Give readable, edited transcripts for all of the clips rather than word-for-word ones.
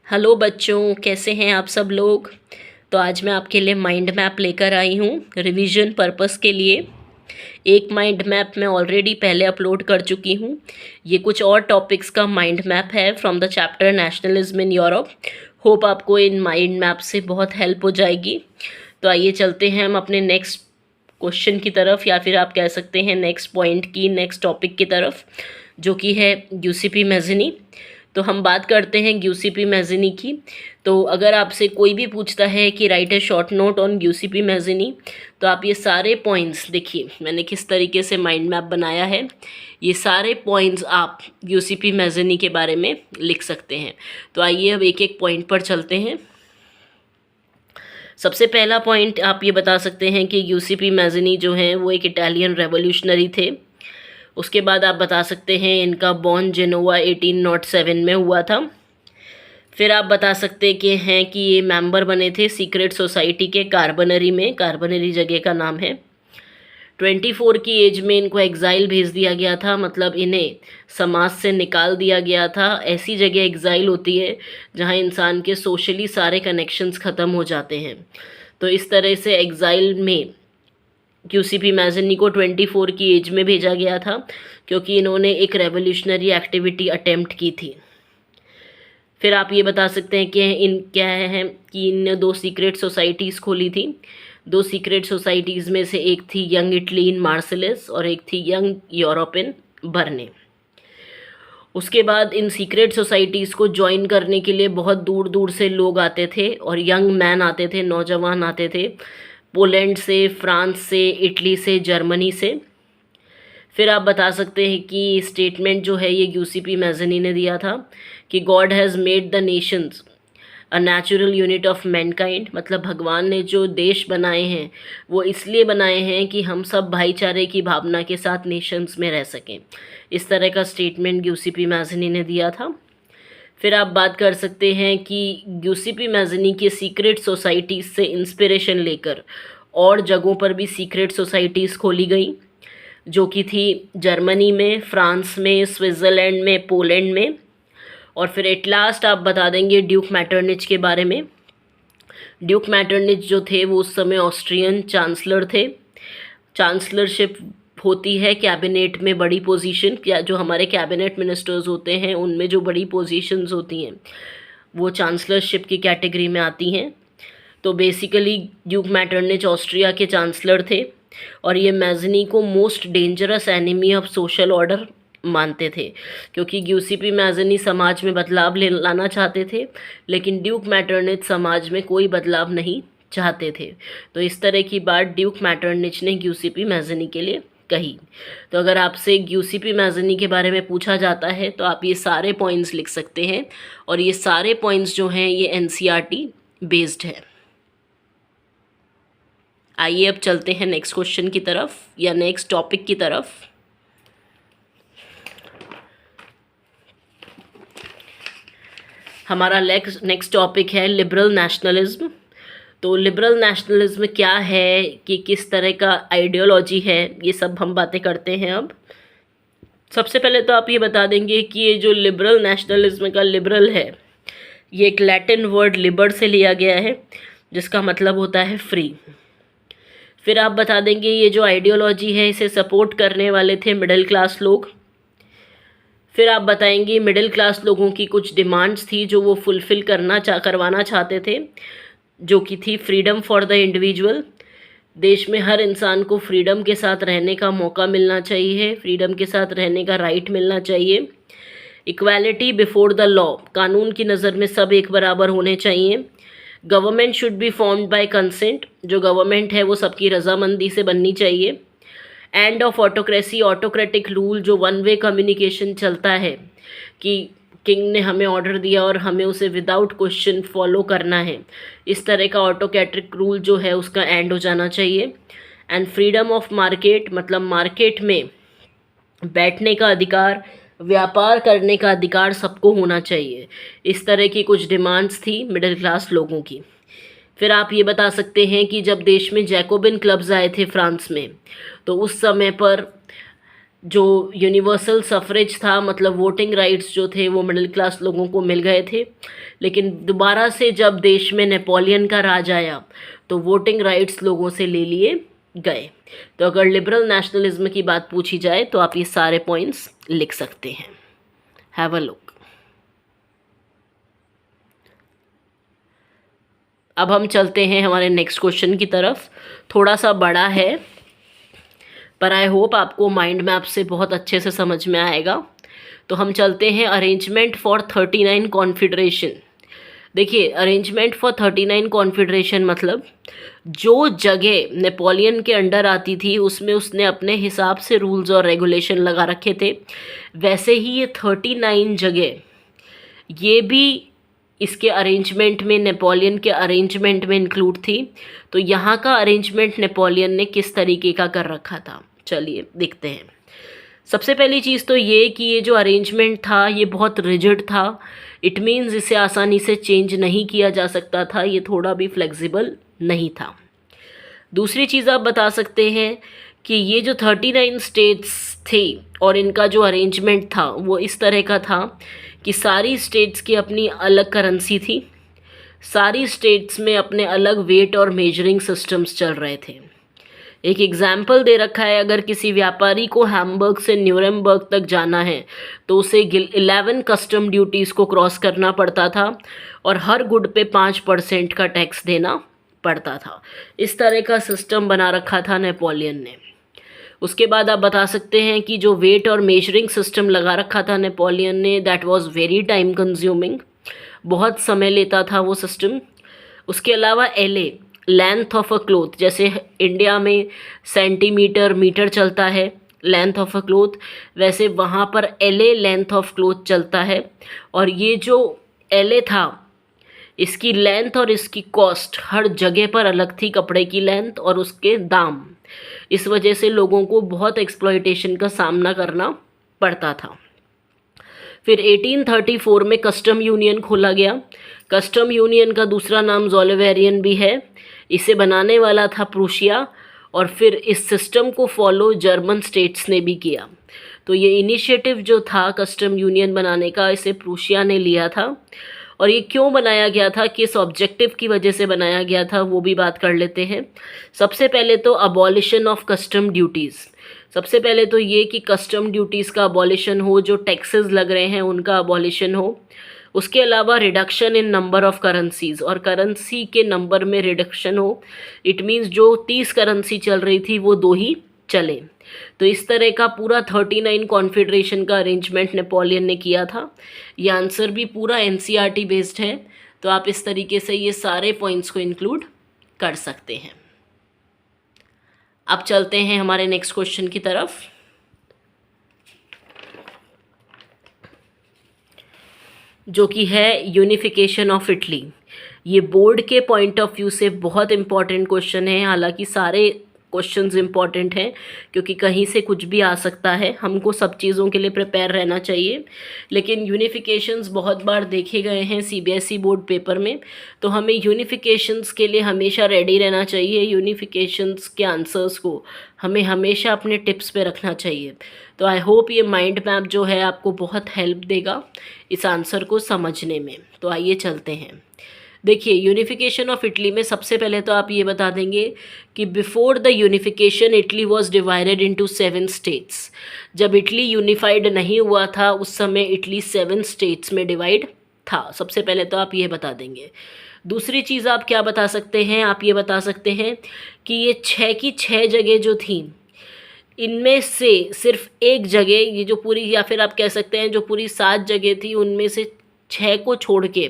Hello बच्चों, कैसे हैं आप सब लोग। तो आज मैं आपके लिए माइंड मैप लेकर आई हूँ रिवीजन पर्पस के लिए। एक माइंड मैप मैं ऑलरेडी पहले अपलोड कर चुकी हूँ। ये कुछ और टॉपिक्स का माइंड मैप है from the chapter nationalism in Europe. Hope आपको इन माइंड मैप से बहुत हेल्प हो जाएगी। तो आइए चलते हैं हम अपने नेक्स्ट क्वेश्चन की तरफ, या फिर आप कह सकते हैं नेक्स्ट पॉइंट की, नेक्स्ट टॉपिक की तरफ, जो कि है यूसीपी मैज़नी। तो हम बात करते हैं यूसीपी मैज़नी की। तो अगर आपसे कोई भी पूछता है कि write a short note on UCP मैज़नी, तो आप ये सारे पॉइंट्स देखिए, मैंने किस तरीके से माइंड मैप बनाया है। ये सारे पॉइंट्स आप यूसीपी मैज़नी के बारे में लिख सकते हैं। तो आइए अब एक एक पॉइंट पर चलते हैं। सबसे पहला पॉइंट आप ये बता सकते हैं कि यूसीपी मैज़नी जो हैं वो एक इटालियन रेवोल्यूशनरी थे। उसके बाद आप बता सकते हैं इनका बॉर्न जेनोवा 1807 में हुआ था। फिर आप बता सकते हैं कि ये मेंबर बने थे सीक्रेट सोसाइटी के कार्बनरी में। कार्बनरी जगह का नाम है। 24 की एज में इनको एग्ज़ाइल भेज दिया गया था, मतलब इन्हें समाज से निकाल दिया गया था। ऐसी जगह एग्ज़ाइल होती है जहां इंसान के सोशली सारे कनेक्शंस ख़त्म हो जाते हैं। तो इस तरह से एग्ज़ाइल में यूसीपी मैज़नी को 24 की एज में भेजा गया था, क्योंकि इन्होंने एक रेवोल्यूशनरी एक्टिविटी अटेम्प्ट की थी। फिर आप ये बता सकते हैं कि इन 2 सीक्रेट सोसाइटीज़ खोली थी। 2 सीक्रेट सोसाइटीज़ में से एक थी यंग इटली इन मार्सेलिस और एक थी यंग यूरोप इन बर्ने। उसके बाद इन सीक्रेट सोसाइटीज़ को ज्वाइन करने के लिए बहुत दूर दूर से लोग आते थे, और यंग मैन आते थे, नौजवान आते थे, पोलैंड से, फ्रांस से, इटली से, जर्मनी से। फिर आप बता सकते हैं कि स्टेटमेंट जो है ये यूसीपी मैज़नी ने दिया था कि God has made the Nations a natural unit of Mankind, मतलब भगवान ने जो देश बनाए हैं वो इसलिए बनाए हैं कि हम सब भाईचारे की भावना के साथ नेशंस में रह सकें। इस तरह का स्टेटमेंट यूसीपी मैज़नी ने दिया था। फिर आप बात कर सकते हैं कि यूसीपी मैज़नी के सीक्रेट सोसाइटीज़ से इंस्पिरेशन लेकर और जगहों पर भी सीक्रेट सोसाइटीज़ खोली गई, जो कि थी जर्मनी में, फ्रांस में, स्विट्ज़रलैंड में, पोलैंड में। और फिर एट लास्ट आप बता देंगे ड्यूक मैटरनिच के बारे में। ड्यूक मैटरनिच जो थे वो उस समय ऑस्ट्रियन चांसलर थे। चांसलरशिप होती है कैबिनेट में बड़ी पोजीशन, या जो हमारे कैबिनेट मिनिस्टर्स होते हैं उनमें जो बड़ी पोजीशंस होती हैं वो चांसलरशिप की कैटेगरी में आती हैं। तो बेसिकली ड्यूक मैटरनिच ऑस्ट्रिया के चांसलर थे, और ये मैज़नी को most dangerous enemy of social order मानते थे, क्योंकि यूसीपी मैज़नी समाज में बदलाव लाना चाहते थे, लेकिन ड्यूक मैटरनिच समाज में कोई बदलाव नहीं चाहते थे। तो इस तरह की बात ड्यूक मैटरनिच ने यूसीपी मैज़नी के लिए कही। तो अगर आपसे यूसीपी मैज़नी के बारे में पूछा जाता है तो आप ये सारे पॉइंट्स लिख सकते हैं, और ये सारे पॉइंट्स जो हैं ये एनसीईआरटी बेस्ड है। आइए अब चलते हैं नेक्स्ट क्वेश्चन की तरफ, या नेक्स्ट टॉपिक की तरफ। हमारा नेक्स्ट टॉपिक है लिबरल नेशनलिज्म। तो लिबरल नेशनलिज्म क्या है, कि किस तरह का आइडियोलॉजी है, ये सब हम बातें करते हैं अब। सबसे पहले तो आप ये बता देंगे कि ये जो लिबरल नेशनलिज्म का लिबरल है, ये एक लैटिन वर्ड लिबर से लिया गया है, जिसका मतलब होता है फ्री। फिर आप बता देंगे ये जो आइडियोलॉजी है इसे सपोर्ट करने वाले थे मिडिल क्लास लोग। फिर आप बताएंगे मिडिल क्लास लोगों की कुछ डिमांड्स थी जो वो फुलफ़िल करवाना चाहते थे, जो कि थी फ्रीडम फॉर द इंडिविजुअल। देश में हर इंसान को फ्रीडम के साथ रहने का मौका मिलना चाहिए, फ्रीडम के साथ रहने का राइट मिलना चाहिए। इक्वालिटी बिफोर द लॉ, कानून की नज़र में सब एक बराबर होने चाहिए। Government should be formed by consent, जो गवर्नमेंट है वो सबकी रजामंदी से बननी चाहिए। End of autocracy, autocratic rule, जो वन वे कम्युनिकेशन चलता है कि किंग ने हमें ऑर्डर दिया और हमें उसे विदाउट क्वेश्चन फॉलो करना है, इस तरह का ऑटोक्रेटिक रूल जो है उसका एंड हो जाना चाहिए। एंड फ्रीडम ऑफ मार्केट, मतलब मार्केट में बैठने का अधिकार, व्यापार करने का अधिकार सबको होना चाहिए। इस तरह की कुछ डिमांड्स थी मिडिल क्लास लोगों की। फिर आप ये बता सकते हैं कि जब देश में जैकोबिन क्लब्स आए थे फ्रांस में, तो उस समय पर जो यूनिवर्सल सफरेज था, मतलब वोटिंग राइट्स जो थे वो मिडिल क्लास लोगों को मिल गए थे। लेकिन दोबारा से जब देश में नेपोलियन का राज आया तो वोटिंग राइट्स लोगों से ले लिए गए। तो अगर लिबरल नेशनलिज्म की बात पूछी जाए तो आप ये सारे पॉइंट्स लिख सकते हैं। Have a look. अब हम चलते हैं हमारे नेक्स्ट क्वेश्चन की तरफ। थोड़ा सा बड़ा है पर आई होप आपको माइंड मैप से बहुत अच्छे से समझ में आएगा। तो हम चलते हैं अरेंजमेंट फॉर 39 कॉन्फेडरेशन। देखिए, अरेंजमेंट फॉर 39 कॉन्फेडरेशन मतलब जो जगह नेपोलियन के अंडर आती थी उसमें उसने अपने हिसाब से रूल्स और रेगुलेशन लगा रखे थे। वैसे ही ये 39 जगह ये भी इसके अरेंजमेंट में, नेपोलियन के अरेंजमेंट में इंक्लूड थी। तो यहाँ का अरेंजमेंट नेपोलियन ने किस तरीके का कर रखा था, चलिए देखते हैं। सबसे पहली चीज़ तो ये कि ये जो अरेंजमेंट था ये बहुत रिजिड था। इट मीन्स इसे आसानी से चेंज नहीं किया जा सकता था, ये थोड़ा भी फ्लेक्सिबल नहीं था। दूसरी चीज़ आप बता सकते हैं कि ये जो 39 स्टेट्स थे और इनका जो अरेंजमेंट था वो इस तरह का था कि सारी स्टेट्स की अपनी अलग करेंसी थी, सारी स्टेट्स में अपने अलग वेट और मेजरिंग सिस्टम्स चल रहे थे। एक एग्जाम्पल दे रखा है, अगर किसी व्यापारी को हैम्बर्ग से न्यूरेमबर्ग तक जाना है तो उसे 11 कस्टम ड्यूटीज़ को क्रॉस करना पड़ता था और हर गुड पे 5% का टैक्स देना पड़ता था। इस तरह का सिस्टम बना रखा था नेपोलियन ने। उसके बाद आप बता सकते हैं कि जो वेट और मेजरिंग सिस्टम लगा रखा था नेपोलियन ने, that was very time consuming, बहुत समय लेता था वो सिस्टम। उसके अलावा LA, length of a cloth, जैसे इंडिया में सेंटीमीटर मीटर चलता है लेंथ ऑफ अ क्लोथ, वैसे वहाँ पर एलए लेंथ ऑफ क्लोथ चलता है। और ये जो एलए था इसकी लेंथ और इसकी कॉस्ट हर जगह पर अलग थी, कपड़े की लेंथ और उसके दाम। इस वजह से लोगों को बहुत एक्सप्लॉयटेशन का सामना करना पड़ता था। फिर 1834 में कस्टम यूनियन खोला गया। कस्टम यूनियन का दूसरा नाम ज़ोलिवेरियन भी है। इसे बनाने वाला था प्रूशिया और फिर इस सिस्टम को फॉलो जर्मन स्टेट्स ने भी किया। तो ये इनिशिएटिव जो था कस्टम यूनियन बनाने का, इसे प्रूशिया ने लिया था। और ये क्यों बनाया गया था, किस ऑब्जेक्टिव की वजह से बनाया गया था, वो भी बात कर लेते हैं। सबसे पहले तो अबॉलिशन ऑफ कस्टम ड्यूटीज़। सबसे पहले तो ये कि कस्टम ड्यूटीज़ का अबॉलिशन हो, जो टैक्सेस लग रहे हैं उनका अबॉलिशन हो। उसके अलावा reduction in number of currencies, और करेंसी के नंबर में रिडक्शन हो। इट मीन्स जो 30 करेंसी चल रही थी वो 2 ही चले। तो इस तरह का पूरा 39 कॉन्फेडरेशन का अरेंजमेंट नेपोलियन ने किया था। ये आंसर भी पूरा एनसीईआरटी बेस्ड है, तो आप इस तरीके से ये सारे पॉइंट्स को इंक्लूड कर सकते हैं। अब चलते हैं हमारे नेक्स्ट क्वेश्चन की तरफ। जो कि है यूनिफिकेशन ऑफ इटली। ये बोर्ड के पॉइंट ऑफ व्यू से बहुत इंपॉर्टेंट क्वेश्चन है। हालांकि सारे क्वेश्चंस इंपॉर्टेंट हैं क्योंकि कहीं से कुछ भी आ सकता है, हमको सब चीज़ों के लिए प्रिपेयर रहना चाहिए। लेकिन यूनिफिकेशंस बहुत बार देखे गए हैं सीबीएसई बोर्ड पेपर में, तो हमें यूनिफिकेशंस के लिए हमेशा रेडी रहना चाहिए। यूनिफिकेशंस के आंसर्स को हमें हमेशा अपने टिप्स पे रखना चाहिए। तो आई होप ये माइंड मैप जो है आपको बहुत हेल्प देगा इस आंसर को समझने में। तो आइए चलते हैं। देखिए, यूनिफिकेशन ऑफ इटली में सबसे पहले तो आप ये बता देंगे कि before the unification Italy was divided into 7 states. जब इटली यूनिफाइड नहीं हुआ था उस समय इटली 7 स्टेट्स में डिवाइड था। सबसे पहले तो आप ये बता देंगे। दूसरी चीज़ आप क्या बता सकते हैं, आप ये बता सकते हैं कि ये 6 की 6 जगह जो थी, इनमें से सिर्फ एक जगह, ये जो पूरी, या फिर आप कह सकते हैं जो पूरी 7 जगह थी उनमें से 6 को छोड़ के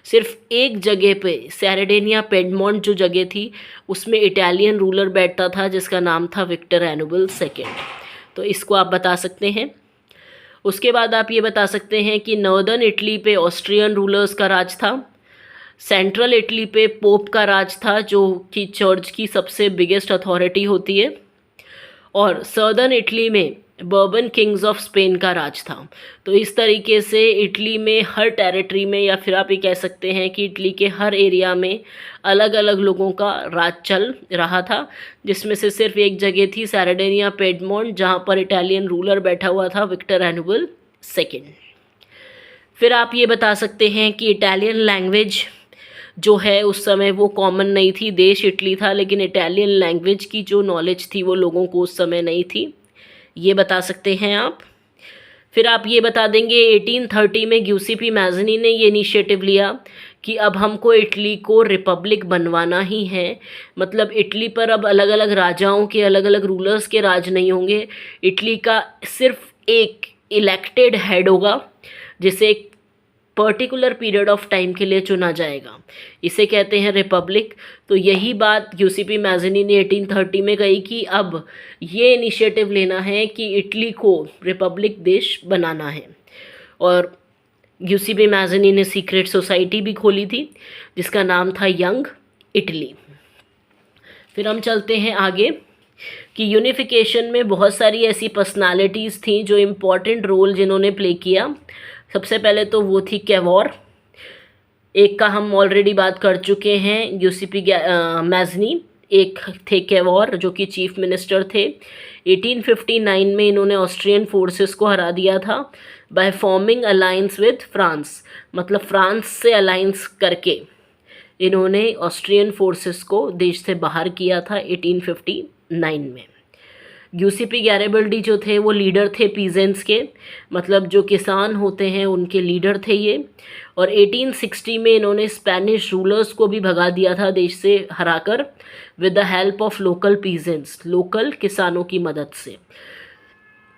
सिर्फ एक जगह पे सैरडेनिया पेडमोंट जो जगह थी उसमें इटालियन रूलर बैठता था जिसका नाम था विक्टर एनुबल सेकेंड। तो इसको आप बता सकते हैं। उसके बाद आप ये बता सकते हैं कि नॉर्दर्न इटली पे ऑस्ट्रियन रूलर्स का राज था, सेंट्रल इटली पे पोप का राज था जो कि चर्च की सबसे बिगेस्ट अथॉरिटी होती है, और सदर्न इटली में बर्बन किंग्स ऑफ स्पेन का राज था। तो इस तरीके से इटली में हर टेरिटरी में, या फिर आप ये कह सकते हैं कि इटली के हर एरिया में अलग अलग लोगों का राज चल रहा था, जिसमें से सिर्फ एक जगह थी सार्डिनिया पिएडमोंट, जहाँ पर इटालियन रूलर बैठा हुआ था विक्टर एनुअल सेकेंड। फिर आप ये बता सकते हैं कि इटालियन लैंग्वेज जो है उस समय वो कॉमन नहीं थी। देश इटली था लेकिन इटालियन लैंग्वेज की जो नॉलेज थी वो लोगों को उस समय नहीं थी, ये बता सकते हैं आप। फिर आप ये बता देंगे 1830 में ग्यूसेपी मैज़नी ने ये इनिशिएटिव लिया कि अब हमको इटली को रिपब्लिक बनवाना ही है, मतलब इटली पर अब अलग अलग राजाओं के, अलग अलग रूलर्स के राज नहीं होंगे, इटली का सिर्फ एक इलेक्टेड हेड होगा जिसे एक पर्टिकुलर पीरियड ऑफ टाइम के लिए चुना जाएगा, इसे कहते हैं रिपब्लिक। तो यही बात ग्यूसेपी मैज़नी ने 1830 में कही कि अब ये इनिशिएटिव लेना है कि इटली को रिपब्लिक देश बनाना है। और ग्यूसेपी मैज़नी ने सीक्रेट सोसाइटी भी खोली थी जिसका नाम था यंग इटली। फिर हम चलते हैं आगे कि यूनिफिकेशन में बहुत सारी ऐसी पर्सनालिटीज़ थी जो इम्पोर्टेंट रोल जिन्होंने प्ले किया। सबसे पहले तो वो थी कैवोर, एक का हम ऑलरेडी बात कर चुके हैं ग्यूसेपी मैज़नी, एक थे कैवोर जो कि चीफ मिनिस्टर थे। 1859 में इन्होंने ऑस्ट्रियन फोर्सेस को हरा दिया था by forming alliance with France, मतलब फ्रांस से अलायंस करके इन्होंने ऑस्ट्रियन फोर्सेस को देश से बाहर किया था 1859 में। ग्यूसेपी गैरिबल्डी जो थे वो लीडर थे पीजेंट्स के, मतलब जो किसान होते हैं उनके लीडर थे ये। और 1860 में इन्होंने स्पेनिश रूलर्स को भी भगा दिया था देश से हराकर with the help of local peasants, local किसानों की मदद से।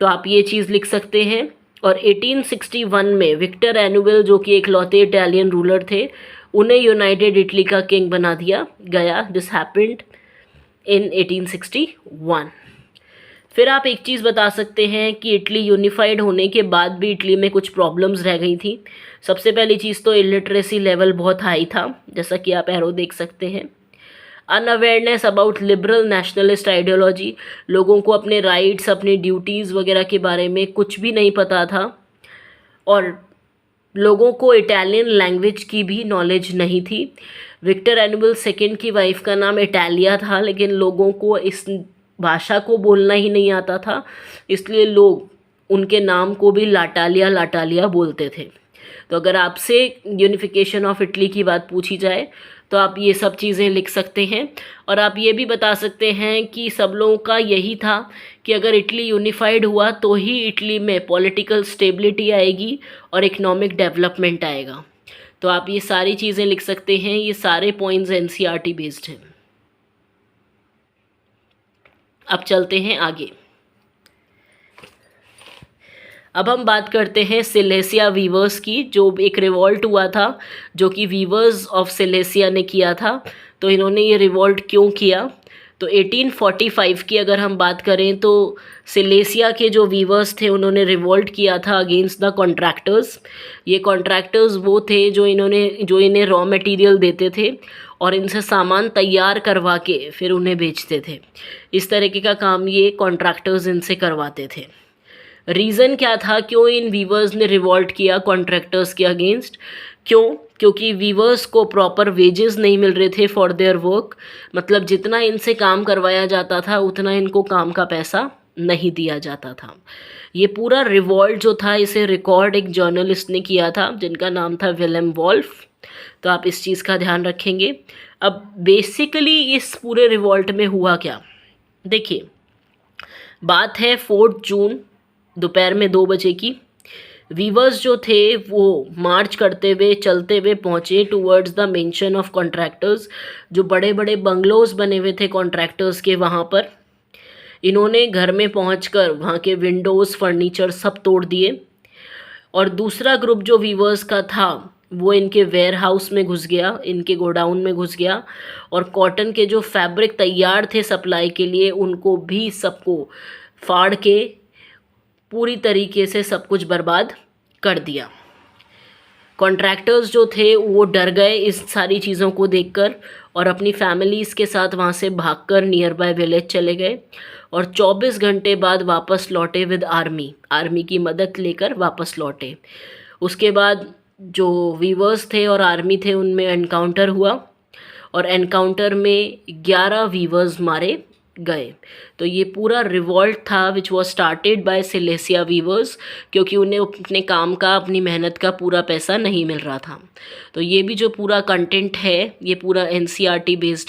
तो आप ये चीज़ लिख सकते हैं। और 1861 में विक्टर एनुअल जो कि इकलौते इटालियन रूलर थे, उन्हें यूनाइटेड इटली का किंग बना दिया गया। This happened in 1861। फिर आप एक चीज़ बता सकते हैं कि इटली यूनिफाइड होने के बाद भी इटली में कुछ प्रॉब्लम्स रह गई थी। सबसे पहली चीज़ तो इलिटरेसी लेवल बहुत हाई था, जैसा कि आप एरो देख सकते हैं। Unawareness about liberal nationalist ideology, लोगों को अपने राइट्स, अपनी ड्यूटीज़ वगैरह के बारे में कुछ भी नहीं पता था। और लोगों को इटालियन लैंग्वेज की भी नॉलेज नहीं थी। विक्टर एनुअल सेकेंड की वाइफ का नाम इटालिया था, लेकिन लोगों को इस भाषा को बोलना ही नहीं आता था, इसलिए लोग उनके नाम को भी लाटालिया लाटालिया बोलते थे। तो अगर आपसे यूनिफिकेशन ऑफ इटली की बात पूछी जाए तो आप ये सब चीज़ें लिख सकते हैं। और आप ये भी बता सकते हैं कि सब लोगों का यही था कि अगर इटली यूनिफाइड हुआ तो ही इटली में पॉलिटिकल स्टेबिलिटी आएगी और इकोनॉमिक डेवलपमेंट आएगा। तो आप ये सारी चीज़ें लिख सकते हैं। ये सारे पॉइंट्स एनसीईआरटी बेस्ड हैं। अब चलते हैं आगे। अब हम बात करते हैं सिलेसिया वीवर्स की, जो एक रिवॉल्ट हुआ था जो कि वीवर्स ऑफ सिलेसिया ने किया था। तो इन्होंने ये रिवॉल्ट क्यों किया? तो 1845 की अगर हम बात करें तो सिलेसिया के जो वीवर्स थे उन्होंने रिवॉल्ट किया था अगेंस्ट द कॉन्ट्रैक्टर्स। ये कॉन्ट्रैक्टर्स वो थे जो इन्हें रॉ मटेरियल देते थे और इनसे सामान तैयार करवा के फिर उन्हें बेचते थे। इस तरीके का काम ये कॉन्ट्रैक्टर्स इनसे करवाते थे। रीज़न क्या था क्यों इन वीवर्स ने रिवॉल्ट किया कॉन्ट्रैक्टर्स के अगेंस्ट? क्योंकि वीवर्स को प्रॉपर वेजेस नहीं मिल रहे थे फॉर देयर वर्क, मतलब जितना इनसे काम करवाया जाता था उतना इनको काम का पैसा नहीं दिया जाता था। ये पूरा रिवॉल्ट जो था इसे रिकॉर्ड एक जर्नलिस्ट ने किया था जिनका नाम था विलेम वॉल्फ। तो आप इस चीज़ का ध्यान रखेंगे। अब बेसिकली इस पूरे रिवॉल्ट में हुआ क्या, देखिए बात है 4 जून दोपहर में 2 बजे की। वीवर्स जो थे वो मार्च करते हुए चलते हुए पहुँचे towards the mention of contractors. जो बड़े बड़े बंगलोज बने हुए थे कॉन्ट्रैक्टर्स के, वहाँ पर इन्होंने घर में पहुंचकर वहाँ के विंडोज़, फर्नीचर सब तोड़ दिए। और दूसरा ग्रुप जो वीवर्स का था वो इनके वेयर हाउस में घुस गया, इनके गोडाउन में घुस गया और कॉटन के जो फैब्रिक तैयार थे सप्लाई के लिए उनको भी सबको फाड़ के पूरी तरीके से सब कुछ बर्बाद कर दिया। कॉन्ट्रैक्टर्स जो थे वो डर गए इस सारी चीज़ों को देखकर और अपनी फैमिलीज़ के साथ वहाँ से भागकर नियर बाय विलेज चले गए और 24 घंटे बाद वापस लौटे विद आर्मी की मदद लेकर वापस लौटे। उसके बाद जो वीवर्स थे और आर्मी थे उनमें एनकाउंटर हुआ और एनकाउंटर में 11 वीवर्स मारे गए। तो ये पूरा रिवॉल्ट था which was started by Silesia weavers, क्योंकि उन्हें अपने काम का, अपनी मेहनत का पूरा पैसा नहीं मिल रहा था। तो ये भी जो पूरा कंटेंट है ये पूरा NCERT बेस्ड है।